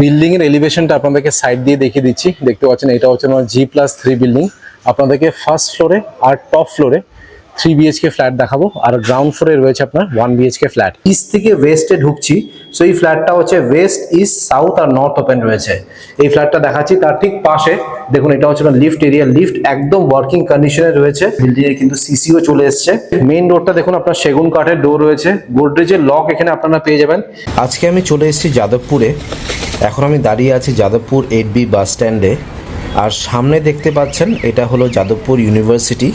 Building এর এলিভেশনটা আপনাদেরকে side দিয়ে দেখিয়ে দিচ্ছি। দেখতে পাচ্ছেন এটা হচ্ছে আমার G+3 বিল্ডিং। আপনাদেরকে ফার্স্ট ফ্লোরে আর টপ ফ্লোরে 3 BHK ফ্ল্যাট দেখাবো, আর গ্রাউন্ড ফ্লোরে রয়েছে আপনার 1 BHK ফ্ল্যাট। ইস্ট থেকে ওয়েস্টে ঢুকছি, সো এই ফ্ল্যাটটা হচ্ছে ওয়েস্ট, ইস্ট, সাউথ আর নর্থ ওপেন রয়েছে। এই ফ্ল্যাটটা দেখাচ্ছি, তার ঠিক পাশে দেখুন এটা হচ্ছে লিফট এরিয়া। লিফট একদম ওয়ার্কিং কন্ডিশনে রয়েছে। বিল্ডিং এর কিন্তু সিসিও চলে এসেছে। মেইন ডোরটা দেখুন আপনার সেগুন কাঠের ডোর রয়েছে। গোদরেজের লক এখানে আপনারা পেয়ে যাবেন। আজকে আমি চলে এসেছি যাদবপুরে। এখন আমি দাঁড়িয়ে আছি যাদবপুর 8B বাস স্ট্যান্ডে। আর সামনে দেখতে পাচ্ছেন এটা হলো যাদবপুর ইউনিভার্সিটি।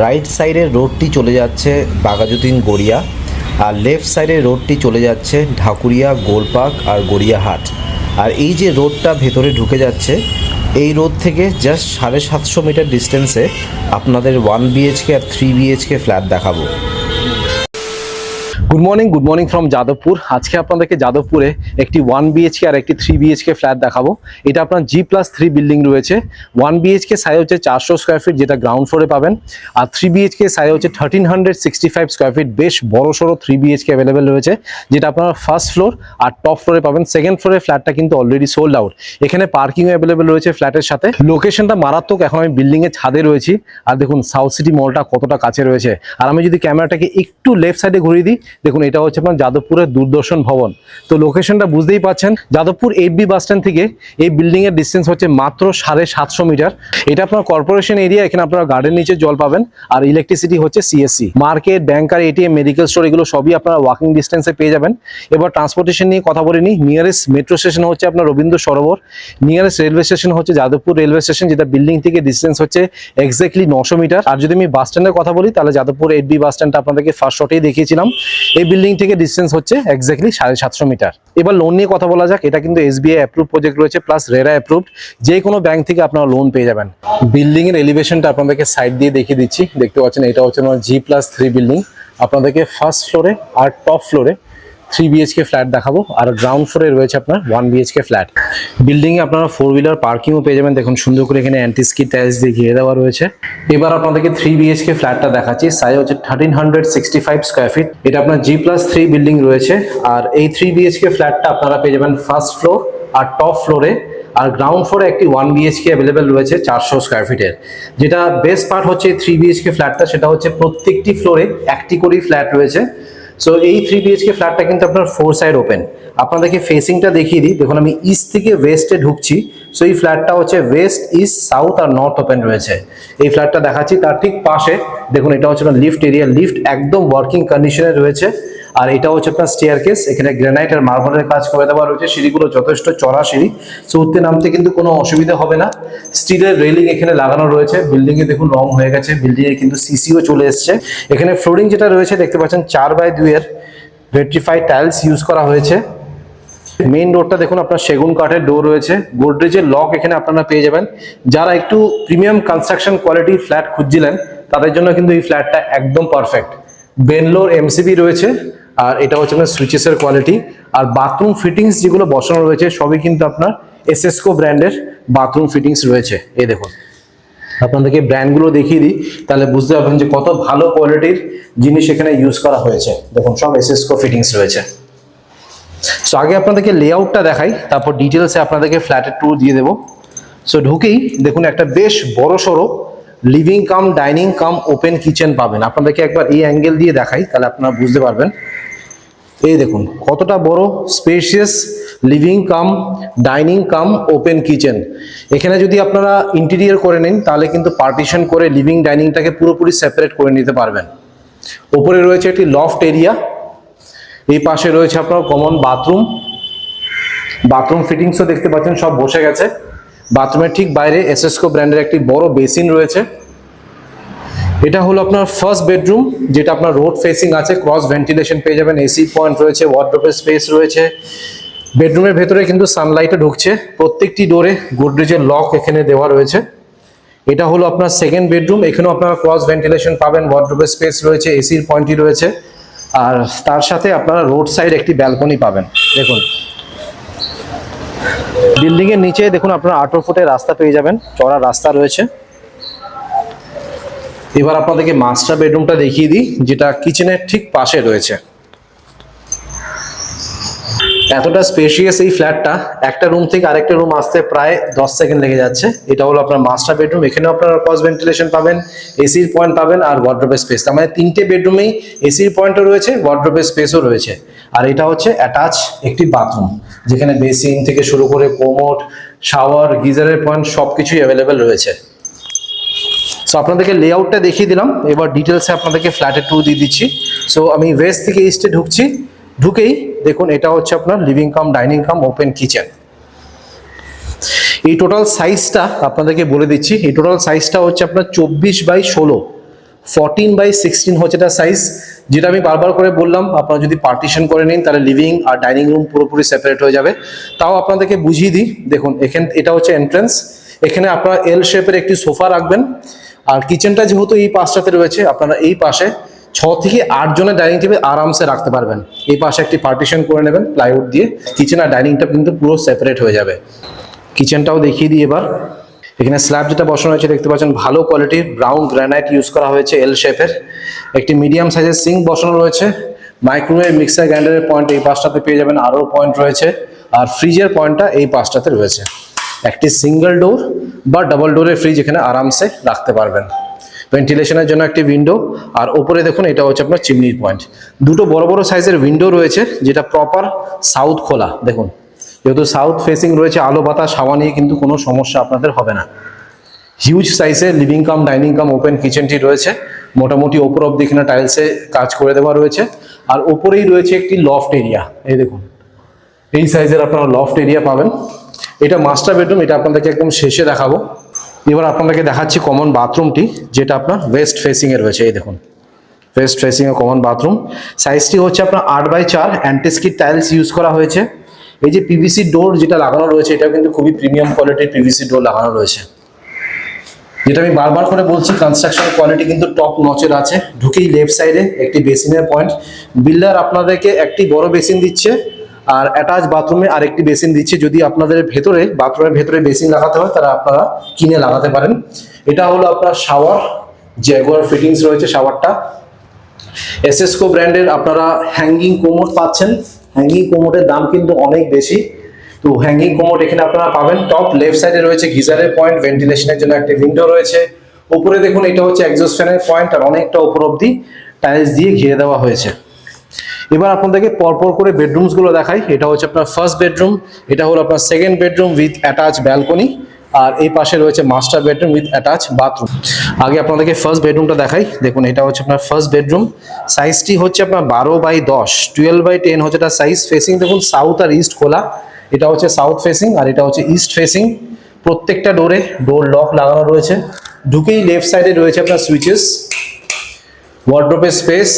রাইট সাইডের রোডটি চলে যাচ্ছে বাঘাযতীন গড়িয়া, আর লেফট সাইডের রোডটি চলে যাচ্ছে ঢাকুরিয়া, গোলপার্ক আর গড়িয়াহাট। আর এই যে রোডটা ভেতরে ঢুকে যাচ্ছে, এই রোড থেকে জাস্ট 750 মিটার ডিস্টেন্সে আপনাদের 1 BHK আর 3 BHK ফ্ল্যাট দেখাবো। Good morning from Jadavpur. আজকে আপনাদেরকে যাদবপুরে একটি 1 BHK আর একটি 3 BHK ফ্ল্যাট দেখাবো। এটা আপনার G+3 বিল্ডিং রয়েছে। 1 BHK সাইজ হচ্ছে 400 স্কোয়ার ফিট, যেটা গ্রাউন্ড ফ্লোরে পাবেন। আর 3 BHK সাইজ হচ্ছে 1365 স্কোয়ার ফিট। বেশ বড় সড়ো 3 BHK অ্যাভেলেবেল রয়েছে, যেটা আপনারা ফার্স্ট ফ্লোর আর টপ ফ্লোরে পাবেন। সেকেন্ড ফ্লোরে ফ্ল্যাটটা কিন্তু অলরেডি সোল্ড আউট। এখানে পার্কিং অ্যাভেলেবেল রয়েছে ফ্ল্যাটের সাথে। লোকেশনটা মারাত্মক। এখন আমি বিল্ডিং এর ছাদে রয়েছি, আর দেখুন সাউথ সিটি মলটা কতটা কাছে রয়েছে। আর আমি যদি ক্যামেরাটাকে একটু লেফট সাইডে ঘুরিয়ে দিই, দেখুন এটা হচ্ছে আপনার যাদবপুরের দূরদর্শন ভবন। তো লোকেশনটা বুঝতেই পাচ্ছেন। যাদবপুর 8B বাস স্ট্যান্ড থেকে এই বিল্ডিং এর ডিস্টেন্স হচ্ছে মাত্র 750 মিটার। এটা আপনার কর্পোরেশন এরিয়া। এখানে আপনারা গার্ডেন নিচে জল পাবেন, আর ইলেকট্রিসিটি হচ্ছে CSC। মার্কেট, ব্যাংকার, ATM, মেডিকেল স্টোর এগুলো সবই আপনারা ওয়াকিং ডিস্টেন্সে পেয়ে যাবেন। এবার ট্রান্সপোর্টেশন নিয়ে কথা বলে নিই। নিয়ারেস্ট মেট্রো স্টেশন হচ্ছে আপনার Rabindra Sarobar. Nearest railway station হচ্ছে যাদবপুর রেলওয়ে স্টেশন, যেটা বিল্ডিং থেকে ডিস্টেন্স হচ্ছে এক্স্যাক্টলি 900 মিটার। আর যদি আমি বাস স্ট্যান্ডের কথা বলি, তাহলে যাদবপুর 8B বাস স্ট্যান্ডটা আপনাদেরকে ফার্স্ট শটেই দেখিয়েছিলাম। এই বিল্ডিং থেকে ডিস্টেন্স হচ্ছে এক্স্যাক্টলি 750 মিটার। এবার লোন নিয়ে কথা বলা যাক। এটা কিন্তু SBI অ্যাপ্রুভ প্রজেক্ট রয়েছে, প্লাস রেরা অ্যাপ্রুভড। যে কোনো ব্যাংক থেকে আপনারা লোন পেয়ে যাবেন। বিল্ডিং এর এলিভেশনটা আপনাদেরকে সাইড দিয়ে দেখিয়ে দিচ্ছি। দেখতে পাচ্ছেন এটা হচ্ছে আমার G+3 বিল্ডিং। আপনাদেরকে ফার্স্ট ফ্লোরে আর টপ ফ্লোরে 3 BHK ফ্ল্যাট দেখাবো, আর গ্রাউন্ড ফ্লোরে রয়েছে আপনার 1 BHK ফ্ল্যাট। বিল্ডিং এ আপনারা 4 হুইলার পার্কিংও পেয়ে যাবেন। দেখুন সুন্দর করে এখানে অ্যান্টি স্কিড টাইলস দিয়ে ঘিরে দেওয়া রয়েছে। এবার আপনাদেরকে 3 BHK ফ্ল্যাটটা দেখাচ্ছি। সাইজ হচ্ছে 1365 স্কোয়ার ফিট। এটা আপনার G+3 বিল্ডিং রয়েছে। আর এই 3 BHK ফ্ল্যাটটা আপনারা পেয়ে যাবেন ফার্স্ট ফ্লোর আর টপ ফ্লোরে। আর গ্রাউন্ড ফ্লোরে একটি 1 BHK অ্যাভেলেবেল রয়েছে 400 স্কোয়ার ফিটের। যেটা বেস্ট পার্ট হচ্ছে 3 BHK ফ্ল্যাটটা, সেটা হচ্ছে প্রত্যেকটি ফ্লোরে একটি করেই ফ্ল্যাট রয়েছে। সো এই 3 BHK ফ্ল্যাটটা কিন্তু আপনার 4 সাইড ওপেন। আপনাদেরকে ফেসিংটা দেখিয়ে দিই। দেখুন আমি ইস্ট থেকে ওয়েস্টে ঢুকছি, সো এই ফ্ল্যাটটা হচ্ছে ওয়েস্ট, ইস্ট, সাউথ আর নর্থ ওপেন রয়েছে। এই ফ্ল্যাটটা দেখাচ্ছি, তার ঠিক পাশে দেখুন এটা হচ্ছে লিফট এরিয়া। লিফট একদম ওয়ার্কিং কন্ডিশনে রয়েছে। আর এটা হচ্ছে আপনার স্টেয়ারকেস। এখানে গ্রানাইট আর মার্বেলের কাজ করে দেওয়া রয়েছে। সিঁড়িগুলো যথেষ্ট চড়া সিঁড়ি, সো উঠতে নামতে কিন্তু কোনো অসুবিধা হবে না। স্টিলের রেলিং এখানে লাগানো রয়েছে। বিল্ডিং এ দেখুন রং হয়ে গেছে। বিল্ডিং এ কিন্তু সিসিও চলে এসেছে। এখানে ফ্লোরিং যেটা রয়েছে দেখতে পাচ্ছেন 4x2 এর ভেট্রিফাইড টাইলস ইউজ করা হয়েছে। মেইন ডোরটা দেখুন আপনার সেগুন কাঠের ডোর রয়েছে। গোদরেজের লক এখানে আপনারা পেয়ে যাবেন। যারা একটু প্রিমিয়াম কনস্ট্রাকশন কোয়ালিটির ফ্ল্যাট খুঁজছিলেন, তাদের জন্য কিন্তু এই ফ্ল্যাটটা একদম পারফেক্ট। বেনলোর MCB রয়েছে। আর এটা হচ্ছে আপনার সুইচেসের কোয়ালিটি। আর বাথরুম ফিটিংস যেগুলো বসানো রয়েছে সবই কিন্তু আপনার এসএসকো ব্র্যান্ডের বাথরুম ফিটিংস রয়েছে। এই দেখুন, আপনাদেরকে ব্র্যান্ডগুলো দেখিয়ে দিই, তাহলে বুঝতে পারবেন যে কত ভালো কোয়ালিটির জিনিস এখানে ইউজ করা হয়েছে। দেখুন সব এসএসকো ফিটিংস রয়েছে। সো আগে আপনাদেরকে লেআউটটা দেখাই, তারপর ডিটেলসে আপনাদেরকে ফ্ল্যাটের ট্যুর দিয়ে দেবো। সো ঢুকেই দেখুন একটা বেশ বড় সড়ো living cum dining cum open kitchen পাবেন। আপনাদেরকে একবার এই অ্যাঙ্গেল দিয়ে দেখাই, তাহলে আপনারা বুঝতে পারবেন। এই দেখুন কতটা বড় spacious living cum dining cum open kitchen. এখানে যদি আপনারা ইন্টেরিয়র করে নেন, তাহলে কিন্তু পার্টিশন করে লিভিং ডাইনিংটাকে পুরোপুরি সেপারেট করে নিতে পারবেন। ওপরে রয়েছে একটি লফট এরিয়া। এই পাশে রয়েছে আপনার কমন বাথরুম। বাথরুম ফিটিংসও দেখতে পাচ্ছেন সব বসে গেছে। বাথরুমের ঠিক বাইরে এসএসকো ব্র্যান্ডের একটি বড় বেসিন রয়েছে। এটা হলো আপনার ফার্স্ট বেডরুম, যেটা আপনার রোড ফেসিং আছে। ক্রস ভেন্টিলেশন পেয়ে যাবেন, এসি পয়েন্ট রয়েছে, ওয়ার্ডরোবের স্পেস রয়েছে। বেডরুমের ভেতরে কিন্তু সানলাইটও ঢুকছে। প্রত্যেকটি ডোরে গোদরেজের লক এখানে দেওয়া রয়েছে। এটা হলো আপনার সেকেন্ড বেডরুম। এখানেও আপনারা ক্রস ভেন্টিলেশন পাবেন, ওয়ার্ডরোবের স্পেস রয়েছে, এসির পয়েন্টই রয়েছে। আর তার সাথে আপনারা রোড সাইড একটি ব্যালকনি পাবেন। দেখুন বিল্ডিং এর নিচে দেখুন আপনারা 18 ফুটের রাস্তা পেয়ে যাবেন, চড়া রাস্তা রয়েছে। এবার আপনাদেরকে মাস্টার বেডরুমটা দেখিয়ে দিই, যেটা কিচেনের ঠিক পাশে রয়েছে। এতটা স্পেশিয়াস এই ফ্ল্যাটটা, একটা রুম থেকে আরেকটা রুম আসতে প্রায় 10 সেকেন্ড লেগে যাচ্ছে। এটা হলো আপনার মাস্টার বেডরুম, এখানেও আপনারা ক্রস ভেন্টিলেশন পাবেন, এসির পয়েন্ট পাবেন আর ওয়ার্ড্রোবের স্পেস। তার মানে 3টে বেডরুমেই এসির পয়েন্টও রয়েছে, ওয়ার্ড্রোবের স্পেসও রয়েছে। আর এটা হচ্ছে অ্যাটাচ একটি বাথরুম, যেখানে বেসিন থেকে শুরু করে কোমোড, শাওয়ার, গিজারের পয়েন্ট সবকিছুই অ্যাভেলেবেল রয়েছে। সো আপনাদেরকে লেআউটটা দেখিয়ে দিলাম, এবার ডিটেলসে আপনাদেরকে ফ্ল্যাটের ট্যুর দিয়ে দিচ্ছি। সো আমি ওয়েস্ট থেকে ইস্টে ঢুকছি, ঢুকেই দেখুন এটা হচ্ছে আপনার living cum dining cum open kitchen. এই টোটাল সাইজটা আপনাদেরকে বলে দিচ্ছি, এই টোটাল সাইজটা হচ্ছে আপনার 24/16, 14/16 হচ্ছে এটা সাইজ। যেটা আমি বারবার করে বললাম, আপনারা যদি পার্টিশন করে নিন তাহলে লিভিং আর ডাইনিং রুম পুরোপুরি সেপারেট হয়ে যাবে। তাও আপনাদেরকে বুঝিয়ে দিই, দেখুন এখানে এটা হচ্ছে এন্ট্রেন্স, এখানে আপনারা এল শেপের একটি সোফা রাখবেন। আর কিচেনটা যেহেতু এই পাশটাতে রয়েছে, আপনারা এই পাশে 6 থেকে 8 জনের ডাইনিং টেবিল আরামসে রাখতে পারবেন। এই পাশে একটি পার্টিশন করে নেবেন প্লাইউড দিয়ে, কিচেন আর ডাইনিংটা কিন্তু পুরো সেপারেট হয়ে যাবে। কিচেনটাও দেখিয়ে দিই এবার। এখানে স্ল্যাব যেটা বসানো হয়েছে দেখতে পাচ্ছেন, ভালো কোয়ালিটির ব্রাউন গ্রানাইট ইউজ করা হয়েছে এল শেপের। একটি মিডিয়াম সাইজের সিঙ্ক বসানো রয়েছে, মাইক্রোওয়েভ মিক্সার গ্রাইন্ডারের পয়েন্ট এই পাশটাতে পেয়ে যাবেন, আরও পয়েন্ট রয়েছে। আর ফ্রিজের পয়েন্টটা এই পাশটাতে রয়েছে। একটি সিঙ্গেল ডোর বা ডাবল ডোরের ফ্রিজ এখানে আরামসে রাখতে পারবেন। ভেন্টিলেশনের জন্য একটি উইন্ডো, আর ওপরে দেখুন এটা হচ্ছে আপনার চিমনির পয়েন্ট। দুটো বড় বড় সাইজের উইন্ডো রয়েছে, যেটা প্রপার সাউথ খোলা। দেখুন যেহেতু সাউথ ফেসিং রয়েছে, আলো বাতাস হাওয়া নিয়ে কিন্তু কোনো সমস্যা আপনাদের হবে না। হিউজ সাইজের living cum dining cum open কিচেনটি রয়েছে, মোটামুটি ওপর অব্দি এখানে টাইলসে কাজ করে দেওয়া রয়েছে। আর ওপরেই রয়েছে একটি লফট এরিয়া, এই দেখুন এই সাইজের আপনারা লফট এরিয়া পাবেন। এটা মাস্টার বেডরুম, এটা আপনাদেরকে একদম শেষে দেখাবো। এবার আপনাদেরকে দেখাচ্ছি কমন বাথরুমটি, যেটা আপনার ওয়েস্ট ফেসিং এ রয়েছে। এই দেখুন West facing a common bathroom, সাইজটি হচ্ছে আপনার 8/4, অ্যান্টিস্কিড টাইলস ইউজ করা হয়েছে। এই যে পিভিসি ডোর যেটা লাগানো রয়েছে, এটা কিন্তু খুবই প্রিমিয়াম কোয়ালিটির পিভিসি ডোর লাগানো রয়েছে। যেটা আমি বারবার করে বলছি, কনস্ট্রাকশন কোয়ালিটি কিন্তু টপ নচের আছে। ঢুকেই লেফট সাইডে একটি বেসিনের পয়েন্ট, বিল্ডার আপনাদেরকে একটি বড় বেসিন দিচ্ছে আর অ্যাটাচ বাথরুমে আরেকটি বেসিন দিচ্ছে। যদি আপনাদের ভেতরে বাথরুমের ভেতরে বেসিন লাগাতে হয় তারা আপনারা কিনে লাগাতে পারেন। এটা হলো আপনার শাওয়ার, জ্যাগুয়ার ফিটিংস রয়েছে শাওয়ারটা। এসএসকো ব্র্যান্ডের আপনারা হ্যাঙ্গিং কোমোড পাচ্ছেন। হ্যাঙ্গিং কোমোডের দাম কিন্তু অনেক বেশি, তো হ্যাঙ্গিং কোমোড এখানে আপনারা পাবেন। টপ লেফট সাইডে রয়েছে গিজারের পয়েন্ট, ভেন্টিলেশনের জন্য একটা উইন্ডো রয়েছে। উপরে দেখুন এটা হচ্ছে এক্সস্ট ফ্যানের পয়েন্ট, আর অনেকটা উপর অব্দি টাইলস দিয়ে ঘিরে দেওয়া হয়েছে। এবার আপনাদেরকে পরপর করে বেডরুমস গুলো দেখাই। এটা হচ্ছে আপনার ফার্স্ট বেডরুম, এটা হলো আপনার second bedroom with attach balcony, আর এই পাশে রয়েছে master bedroom with attach bathroom. আগে আপনাদেরকে ফার্স্ট বেডরুমটা দেখাই। দেখুন এটা হচ্ছে আপনার ফার্স্ট বেডরুম, সাইজটি হচ্ছে আপনার 12/10, 12/10 হচ্ছে এটা সাইজ। ফেসিং দেখুন সাউথ আর ইস্ট খোলা, এটা হচ্ছে সাউথ ফেসিং আর এটা হচ্ছে ইস্ট ফেসিং। প্রত্যেকটা ডোরে ডোর লক লাগানো রয়েছে। ঢুকেই লেফট সাইডে রয়েছে আপনার সুইচেস, ওয়ার্ড্রোবের স্পেস,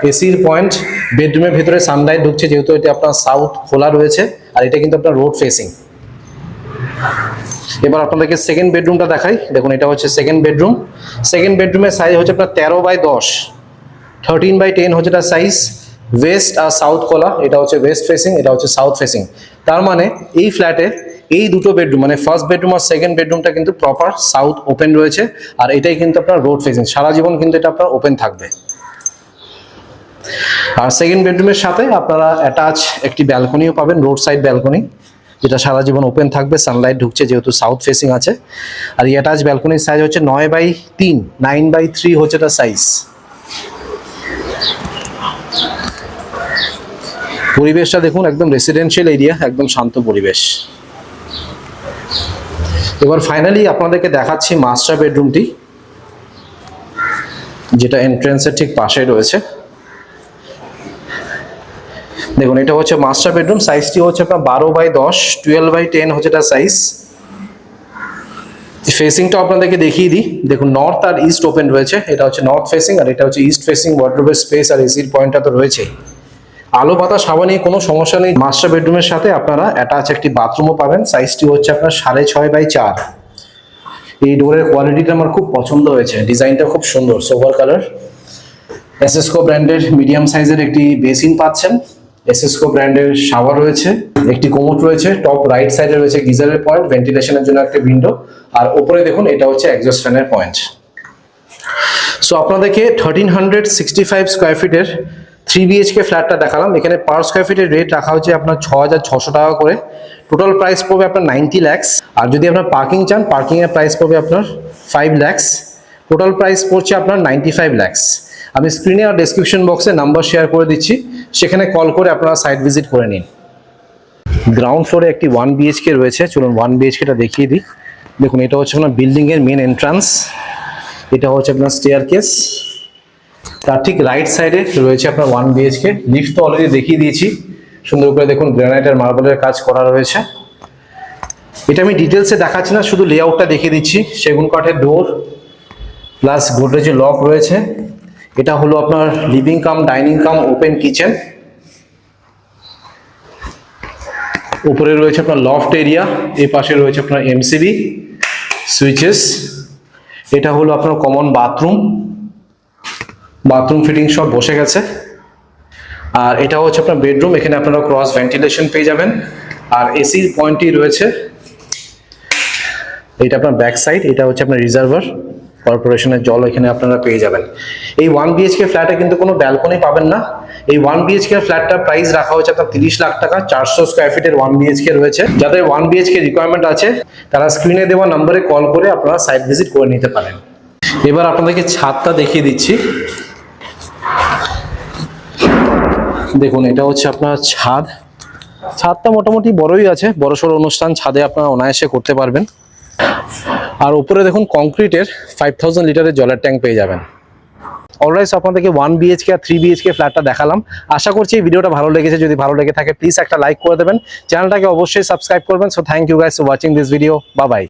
এসির পয়েন্ট। বেডরুমের ভেতরে সানলাইট ঢুকছে যেহেতু এটা আপনার সাউথ খোলা রয়েছে, আর এটা কিন্তু আপনার রোড ফেসিং। এবার আপনাদেরকে সেকেন্ড বেডরুমটা দেখাই। দেখুন এটা হচ্ছে সেকেন্ড বেডরুম। সেকেন্ড বেডরুমের সাইজ হচ্ছে আপনার 13/10, 13/10 হচ্ছে এটা সাইজ। ওয়েস্ট আর সাউথ খোলা, এটা হচ্ছে ওয়েস্ট ফেসিং, এটা হচ্ছে সাউথ ফেসিং। তার মানে এই ফ্ল্যাটে এই দুটো বেডরুম মানে ফার্স্ট বেডরুম আর সেকেন্ড বেডরুমটা কিন্তু প্রপার সাউথ ওপেন রয়েছে, আর এটাই কিন্তু আপনার রোড ফেসিং। সারা জীবন কিন্তু এটা আপনার ওপেন থাকবে। আর সেকেন্ড বেডরুমের সাথে আপনারা অ্যাটাচ একটি ব্যালকনিও পাবেন, রোড সাইড ব্যালকনি, যেটা সারা জীবন ওপেন থাকবে, সানলাইট ঢুকছে যেহেতু সাউথ ফেসিং আছে। আর এই অ্যাটাচ ব্যালকনির সাইজ হচ্ছে 9/3, 9/3 হচ্ছে এটা সাইজ। পরিবেশটা দেখুন একদম রেসিডেন্সিয়াল এরিয়া, একদম শান্ত পরিবেশ। এবার ফাইনালি আপনাদেরকে দেখাচ্ছি মাস্টার বেডরুমটি, যেটা এন্ট্রেন্সের ঠিক পাশে রয়েছে। দেখুন এটা হচ্ছে মাস্টার বেডরুম, সাইজটি হচ্ছে আপনার 12/10, 12/10 হচ্ছে এটা সাইজ। ফেসিংটা আপনাদেরকে দেখিয়ে দিই। দেখুন নর্থ আর ইস্ট ওপেন রয়েছে, এটা হচ্ছে নর্থ ফেসিং আর এটা হচ্ছে ইস্ট ফেসিং। ওয়ার্ড্রোবের স্পেস আর এসির পয়েন্টটা তো রয়েছেই। আলো বাতাস হাওয়া নিয়ে কোনো সমস্যা নেই। মাস্টার বেডরুমের সাথে আপনারা অ্যাটাচ একটি বাথরুমও পাবেন, সাইজটি হচ্ছে আপনার 6.5/4। এই ডোরের কোয়ালিটিটা আমার খুব পছন্দ হয়েছে, ডিজাইনটা খুব সুন্দর, সোভার কালার। এসএসকো ব্র্যান্ডের মিডিয়াম সাইজের একটি বেসিন পাচ্ছেন। এসএসকো ব্র্যান্ডের শাওয়ার রয়েছে, একটি কোমোড রয়েছে, টপ রাইট সাইডে রয়েছে গিজারের পয়েন্ট, ভেন্টিলেশনের জন্য একটা উইন্ডো, আর উপরে দেখুন এটা হচ্ছে এক্সস্ট ফ্যানের পয়েন্ট। সো আপনাদেরকে 1365 স্কোয়ার ফিটের থ্রি বিএইচকে ফ্ল্যাটটা দেখালাম, এখানে পার স্কোয়ার ফিটের রেট রাখা হচ্ছে আপনার 6,600 টাকা করে। টোটাল প্রাইস পড়বে আপনার 90 lakhs। আর যদি আপনার পার্কিং চান, পার্কিং এর প্রাইস পড়বে আপনার 5 lakhs। টোটাল প্রাইস পড়ছে আপনার 95 lakhs। আমি স্ক্রিনে আর ডেসক্রিপশন বক্সে নাম্বার শেয়ার করে দিচ্ছি, সেখানে কল করে আপনারা সাইট ভিজিট করে নিন। গ্রাউন্ড ফ্লোরে একটি 1 বিএইচকে রয়েছে, চলুন 1 বিএইচকেটা দেখিয়ে দিই। দেখুন, এটা হচ্ছে আপনার বিল্ডিং এর মেন এন্ট্রান্স, এটা হচ্ছে আপনার স্টেয়ার কেস। তার ঠিক রাইট সাইডে রয়েছে আপনার 1 বিএইচকে। লিফট তো অলরেডি দেখিয়ে দিয়েছি, সুন্দর করে দেখুন গ্রানাইট আর মার্বেলের কাজ করা রয়েছে। এটা আমি ডিটেলসে দেখাচ্ছি না, শুধু লেআউটটা দেখিয়ে দিচ্ছি। সেগুন কাঠের ডোর প্লাস গোদরেজের লক রয়েছে। এটা হলো আপনার living cum dining cum open kitchen. উপরে রয়েছে আপনার লফট এরিয়া, এই পাশে রয়েছে আপনার এমসিবি সুইচেস। এটা হলো আপনার কমন বাথরুম, বাথরুম ফিটিং সব বসে গেছে। আর এটা হচ্ছে আপনার বেডরুম, এখানে আপনারা ক্রস ভেন্টিলেশন পেয়ে যাবেন। আর এসির পয়েন্টই রয়েছে। এটা আপনার ব্যাক সাইড, এটা হচ্ছে আপনার রিজার্ভার, কর্পোরেশনের জল এখানে আপনারা পেয়ে যাবেন। এই 1 বিএইচকে ফ্ল্যাটে কিন্তু কোনো ব্যালকনি পাবেন না। এই 1 বিএইচকে ফ্ল্যাটটার প্রাইস রাখা হচ্ছে আপনার 30 লাখ টাকা। 400 স্কোয়ার ফিটের 1 বিএইচকে রয়েছে। যাদের 1 বিএইচকে রিকোয়ারমেন্ট আছে তারা স্ক্রিনে দেওয়া নম্বরে কল করে আপনারা সাইট ভিজিট করে নিতে পারেন। এবার আপনাদেরকে ছাদটা দেখিয়ে দিচ্ছি। দেখুন, এটা হচ্ছে আপনার ছাদ। ছাদটা মোটামুটি বড়ই আছে, বড়সড় অনুষ্ঠান ছাদে আপনারা অনায়াসে করতে পারবেন। আর উপরে দেখুন কংক্রিটের 5000 লিটারের জলের ট্যাঙ্ক পেয়ে যাবেন। অলরাইট, আপনাদেরকে 1 বিএইচকে আর 3 বিএইচকে ফ্ল্যাটটা দেখালাম। আশা করছি এই ভিডিওটা ভালো লেগেছে। যদি ভালো লেগে থাকে প্লিজ একটা লাইক করে দেবেন, চ্যানেলটাকে অবশ্যই সাবস্ক্রাইব করবেন। So thank you guys for watching this video. Bye by.